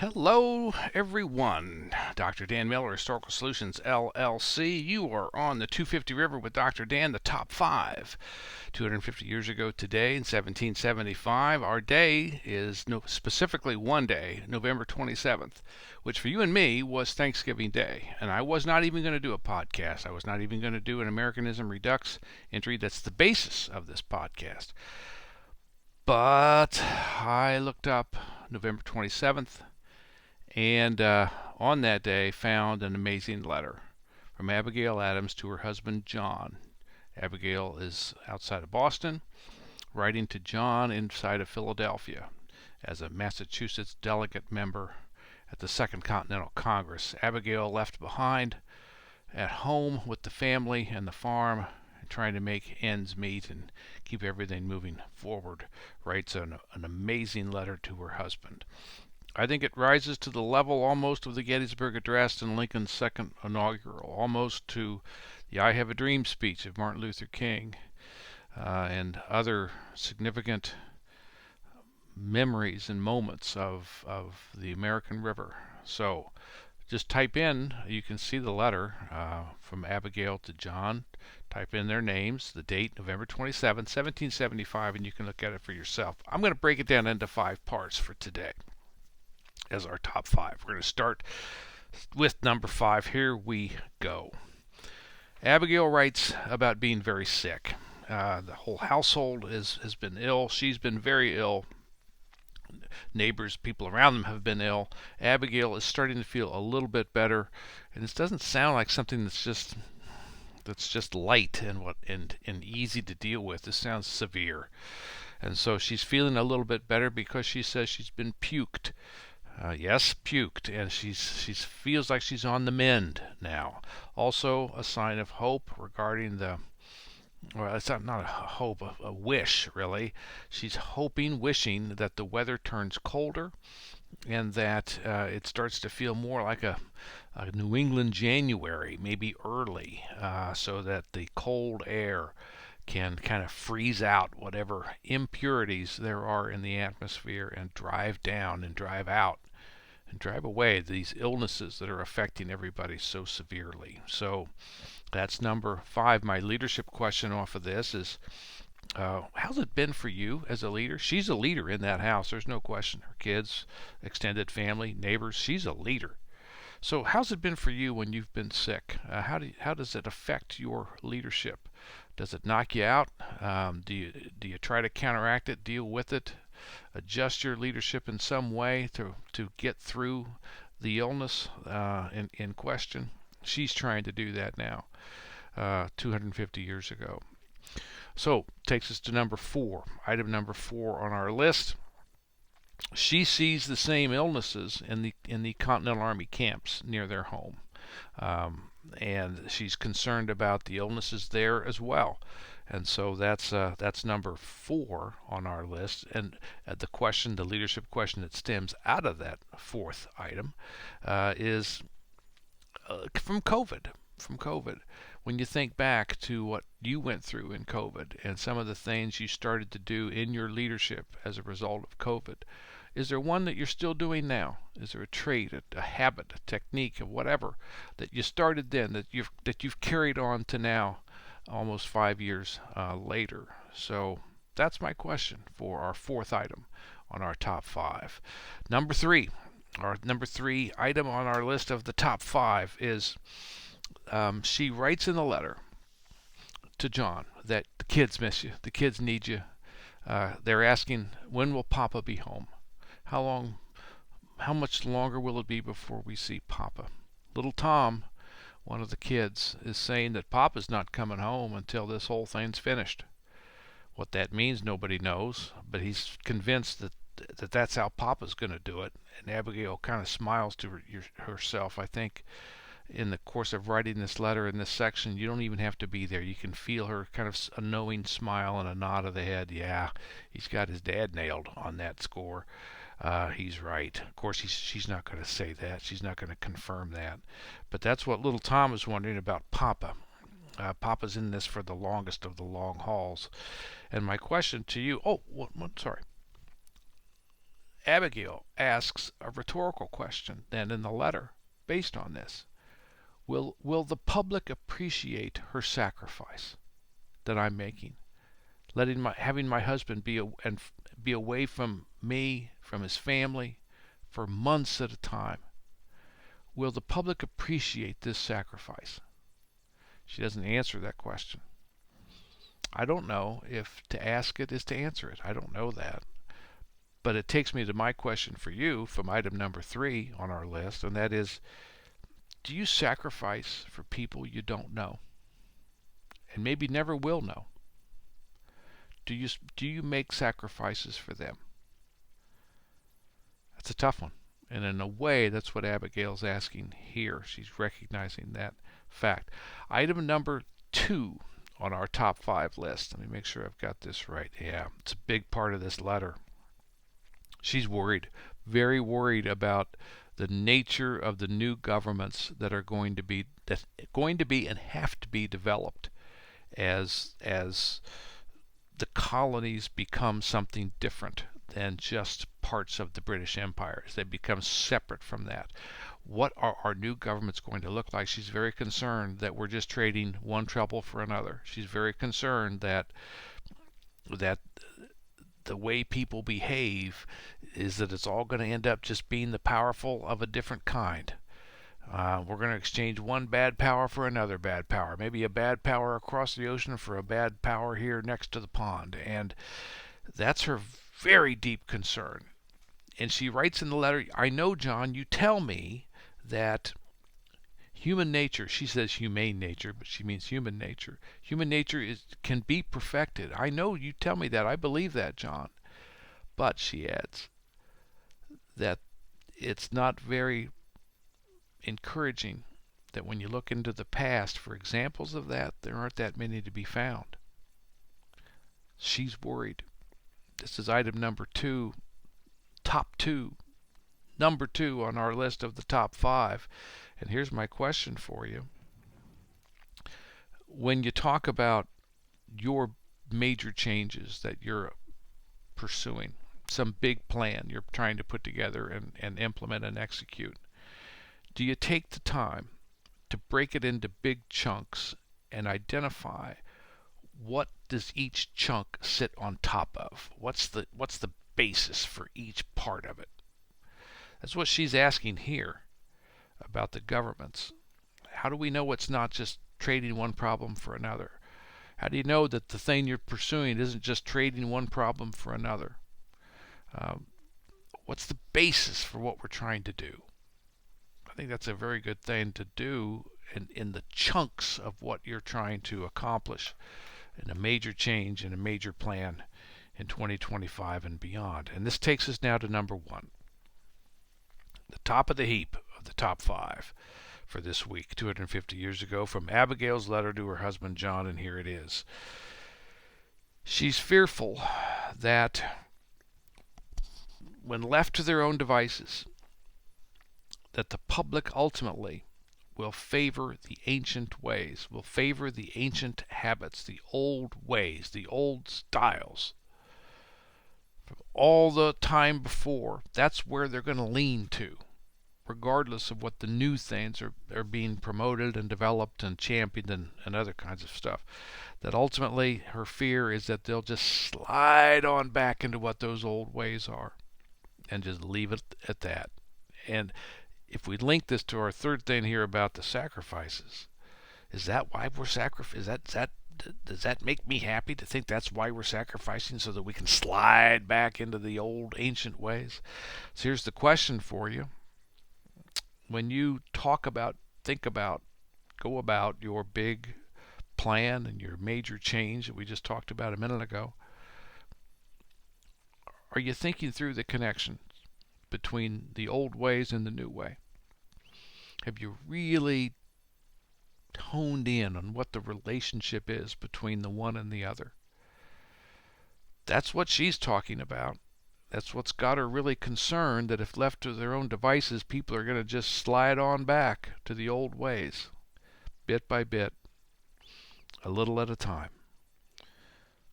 Hello, everyone. Dr. Dan Miller, Historical Solutions, LLC. You are on the 250 River with Dr. Dan, the top five. 250 years ago today, in 1775, our day is specifically one day, November 27th, which for you and me was Thanksgiving Day. And I was not even going to do a podcast. I was not even going to do an Americanism Redux entry. That's the basis of this podcast. But I looked up November 27th, and on that day found an amazing letter from Abigail Adams to her husband John. Abigail is outside of Boston, writing to John inside of Philadelphia as a Massachusetts delegate member at the Second Continental Congress. Abigail left behind at home with the family and the farm, trying to make ends meet and keep everything moving forward, writes an amazing letter to her husband. I think it rises to the level almost of the Gettysburg Address and Lincoln's second inaugural, almost to the I Have a Dream speech of Martin Luther King, and other significant memories and moments of the American River. So just type in, you can see the letter from Abigail to John. Type in their names, the date, November 27, 1775, and you can look at it for yourself. I'm going to break it down into 5 parts for today as our top 5. We're going to start with number 5. Here we go. Abigail writes about being very sick. The whole household has been ill. She's been very ill. Neighbors, people around them have been ill. Abigail is starting to feel a little bit better, and this doesn't sound like something that's just light and easy to deal with. This sounds severe. And so she's feeling a little bit better because she says she's been puked. Yes, puked, and she feels like she's on the mend now. Also, a sign of hope regarding well, it's not a hope, a wish, really. She's wishing that the weather turns colder and that it starts to feel more like a New England January, maybe early, so that the cold air can kind of freeze out whatever impurities there are in the atmosphere and drive down and drive out and drive away these illnesses that are affecting everybody so severely. So that's number 5. My leadership question off of this is, how's it been for you as a leader? She's a leader in that house. There's no question. Her kids, extended family, neighbors, she's a leader. So how's it been for you when you've been sick? How does it affect your leadership? Does it knock you out? Do you try to counteract it, deal with it, adjust your leadership in some way to get through the illness in question? She's trying to do that now, 250 years ago. So takes us to number 4. Item number 4 on our list. She sees the same illnesses in the Continental Army camps near their home, and she's concerned about the illnesses there as well. And so that's number 4 on our list. And the leadership question that stems out of that 4th item is from COVID. When you think back to what you went through in COVID and some of the things you started to do in your leadership as a result of COVID, is there one that you're still doing now? Is there a trait, a habit, a technique, or whatever that you started then that you've carried on to now, almost 5 years later? So that's my question for our 4th item on our top 5. Number 3. Our number 3 item on our list of the top 5 is she writes in the letter to John that the kids miss you, the kids need you. They're asking, when will Papa be home? How much longer will it be before we see Papa? Little Tom, one of the kids, is saying that Papa's not coming home until this whole thing's finished. What that means, nobody knows, but he's convinced that that's how Papa's going to do it. And Abigail kind of smiles to herself. I think in the course of writing this letter in this section, you don't even have to be there. You can feel her kind of a knowing smile and a nod of the head. Yeah, he's got his dad nailed on that score. He's right. Of course, she's not going to say that. She's not going to confirm that. But that's what little Tom is wondering about Papa. Papa's in this for the longest of the long hauls. And my question to you, sorry. Abigail asks a rhetorical question then in the letter based on this. Will the public appreciate her sacrifice that I'm making? Having my husband be away from me, from his family, for months at a time. Will the public appreciate this sacrifice? She doesn't answer that question. I don't know if to ask it is to answer it. I don't know that. But it takes me to my question for you from item number 3 on our list, and that is, do you sacrifice for people you don't know and maybe never will know? Do you make sacrifices for them? That's a tough one. And in a way, that's what Abigail's asking here. She's recognizing that fact. Item number 2 on our top 5 list. Let me make sure I've got this right. Yeah, it's a big part of this letter. She's worried, very worried about the nature of the new governments that are going to be and have to be developed as the colonies become something different than just parts of the British Empire. They become separate from that. What are our new governments going to look like? She's very concerned that we're just trading one trouble for another. She's very concerned that the way people behave is that it's all going to end up just being the powerful of a different kind. We're going to exchange one bad power for another bad power. Maybe a bad power across the ocean for a bad power here next to the pond. And that's her very deep concern. And she writes in the letter, I know, John, you tell me that human nature, she says humane nature, but she means human nature. Human nature can be perfected. I know you tell me that. I believe that, John. But, she adds, that it's not very encouraging that when you look into the past for examples of that, there aren't that many to be found. She's worried. This is item number 2, top 2, number 2 on our list of the top 5. And here's my question for you. When you talk about your major changes that you're pursuing, some big plan you're trying to put together and implement and execute, do you take the time to break it into big chunks and identify what does each chunk sit on top of? What's the basis for each part of it? That's what she's asking here about the governments. How do we know it's not just trading one problem for another? How do you know that the thing you're pursuing isn't just trading one problem for another? What's the basis for what we're trying to do? I think that's a very good thing to do in the chunks of what you're trying to accomplish in a major change and a major plan in 2025 and beyond. And this takes us now to number 1, the top of the heap of the top 5 for this week, 250 years ago, from Abigail's letter to her husband John, and here it is. She's fearful that when left to their own devices, that the public ultimately will favor the ancient ways, will favor the ancient habits, the old ways, the old styles. From all the time before, that's where they're going to lean to, regardless of what the new things are being promoted and developed and championed and other kinds of stuff. That ultimately her fear is that they'll just slide on back into what those old ways are and just leave it at that. And if we link this to our third thing here about the sacrifices, is that why we're sacrificing? Does that make me happy to think that's why we're sacrificing, so that we can slide back into the old ancient ways? So here's the question for you. When you think about, go about your big plan and your major change that we just talked about a minute ago, are you thinking through the connection between the old ways and the new way? Have you really honed in on what the relationship is between the one and the other? That's what she's talking about. That's what's got her really concerned, that if left to their own devices, people are going to just slide on back to the old ways, bit by bit, a little at a time.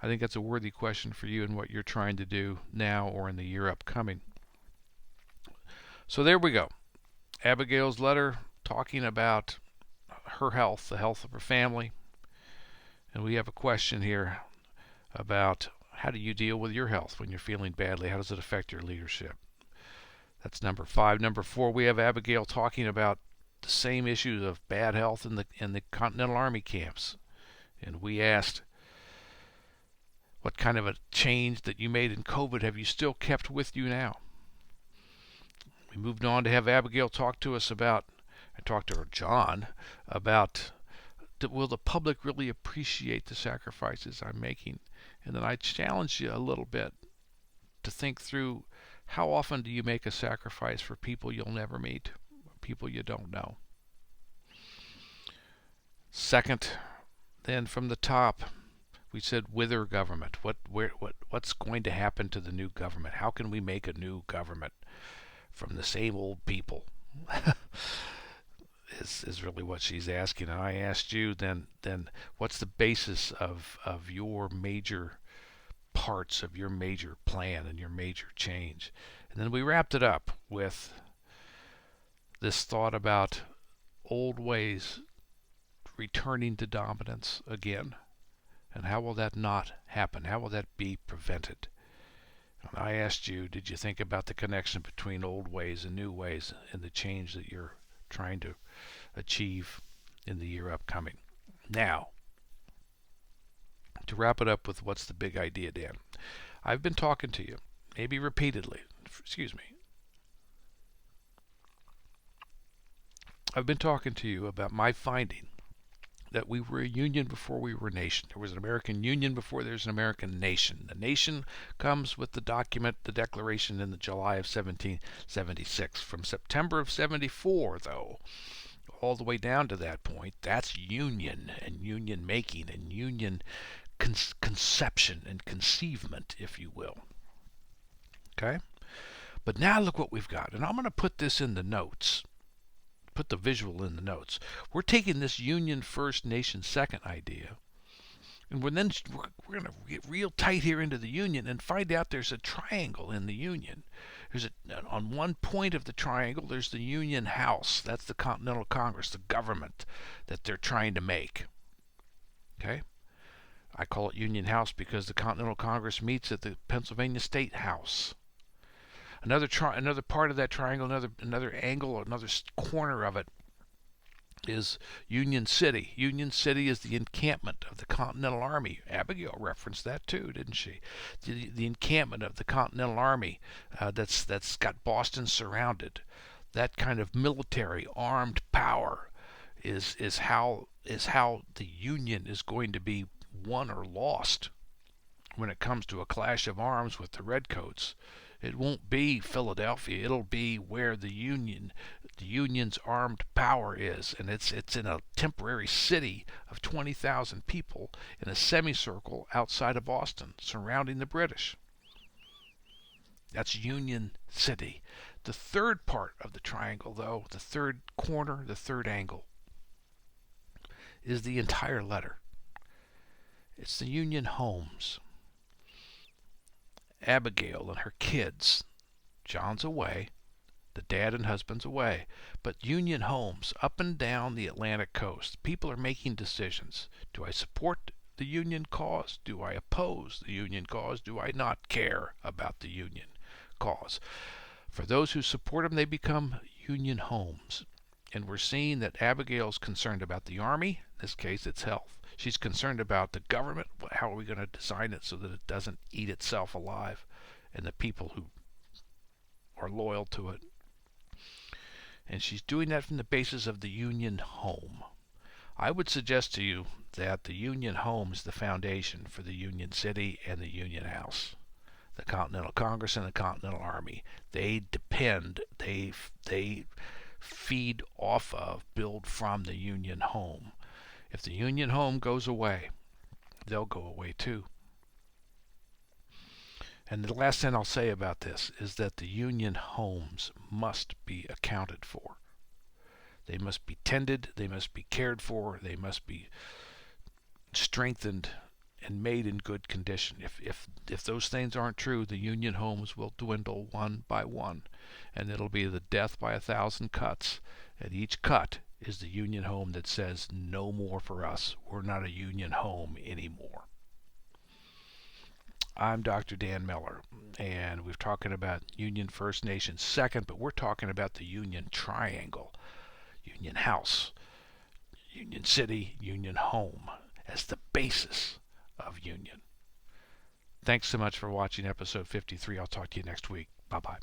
I think that's a worthy question for you and what you're trying to do now or in the year upcoming. So there we go. Abigail's letter talking about her health, the health of her family. And we have a question here about how do you deal with your health when you're feeling badly? How does it affect your leadership? That's number 5. Number 4, we have Abigail talking about the same issues of bad health in the Continental Army camps. And we asked, what kind of a change that you made in COVID have you still kept with you now? We moved on to have Abigail talk to us about, I talked to her, John, about will the public really appreciate the sacrifices I'm making? And then I challenged you a little bit to think through, how often do you make a sacrifice for people you'll never meet, people you don't know? Second, then from the top, we said wither government. What's going to happen to the new government? How can we make a new government from the same old people? is really what she's asking. And I asked you then what's the basis of your major parts of your major plan and your major change? And then we wrapped it up with this thought about old ways returning to dominance again. And how will that not happen? How will that be prevented? And I asked you, did you think about the connection between old ways and new ways in the change that you're trying to achieve in the year upcoming? Now, to wrap it up with what's the big idea, Dan? I've been talking to you, maybe repeatedly, I've been talking to you about my finding that we were a union before we were a nation. There was an American Union before there's an American nation. The nation comes with the document, the Declaration, in the July of 1776. From September of 74, though, all the way down to that point, that's union and union making and union conception and conceivement, if you will. Okay? But now look what we've got. And I'm going to put this in the notes. Put the visual in the notes. We're taking this union first, nation second idea, and we're going to get real tight here into the union and find out there's a triangle in the union. On one point of the triangle, there's the Union House. That's the Continental Congress, the government that they're trying to make. Okay? I call it Union House because the Continental Congress meets at the Pennsylvania State House. Another part of that triangle, another angle, another corner of it is Union City. Union City is the encampment of the Continental Army. Abigail referenced that too, didn't she? The encampment of the Continental Army that's got Boston surrounded. That kind of military armed power is how the Union is going to be won or lost when it comes to a clash of arms with the Redcoats. It won't be Philadelphia. It'll be where the Union's armed power is, and it's in a temporary city of 20,000 people in a semicircle outside of Boston, surrounding the British. That's Union City. The third part of the triangle, though, the third corner, the third angle, is the entire letter. It's the Union homes. Abigail and her kids. John's away. The dad and husband's away. But Union homes up and down the Atlantic coast. People are making decisions. Do I support the Union cause? Do I oppose the Union cause? Do I not care about the Union cause? For those who support them, they become Union homes. And we're seeing that Abigail's concerned about the Army. In this case, it's health. She's concerned about the government. How are we going to design it so that it doesn't eat itself alive, and the people who are loyal to it? And she's doing that from the basis of the Union home. I would suggest to you that the Union home is the foundation for the Union City and the Union House. The Continental Congress and the Continental Army. They depend, they feed off of, build from the Union home. If the Union home goes away, they'll go away too. And the last thing I'll say about this is that the Union homes must be accounted for. They must be tended, they must be cared for, they must be strengthened and made in good condition. If those things aren't true, the Union homes will dwindle one by one, and it'll be the death by 1,000 cuts. And each cut is the Union home that says, no more for us. We're not a Union home anymore. I'm Dr. Dan Miller, and we're talking about Union First Nation second, but we're talking about the Union Triangle, Union House, Union City, Union Home as the basis of Union. Thanks so much for watching episode 53. I'll talk to you next week. Bye-bye.